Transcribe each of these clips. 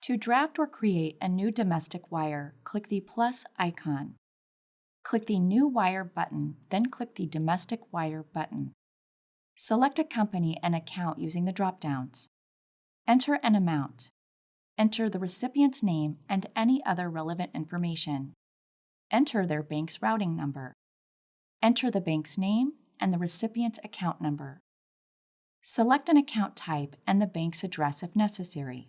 To draft or create a new domestic wire, click the plus icon. Click the New Wire button, then click the Domestic Wire button. Select a company and account using the drop-downs. Enter an amount. Enter the recipient's name and any other relevant information. Enter their bank's routing number. Enter the bank's name and the recipient's account number. Select an account type and the bank's address if necessary.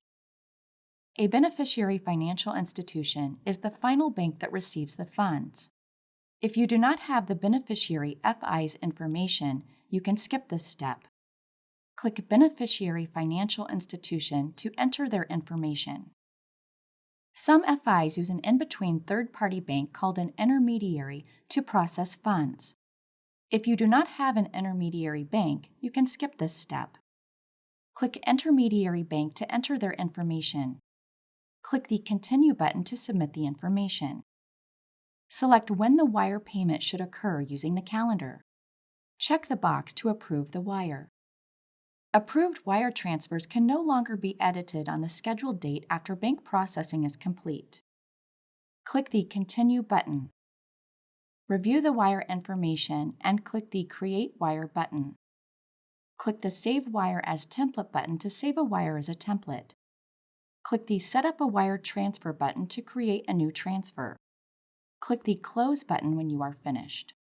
A beneficiary financial institution is the final bank that receives the funds. If you do not have the beneficiary FI's information, you can skip this step. Click Beneficiary Financial Institution to enter their information. Some FIs use an in-between third-party bank called an intermediary to process funds. If you do not have an intermediary bank, you can skip this step. Click Intermediary Bank to enter their information. Click the Continue button to submit the information. Select when the wire payment should occur using the calendar. Check the box to approve the wire. Approved wire transfers can no longer be edited on the scheduled date after bank processing is complete. Click the Continue button. Review the wire information and click the Create Wire button. Click the Save Wire as Template button to save a wire as a template. Click the Set up a wire transfer button to create a new transfer. Click the Close button when you are finished.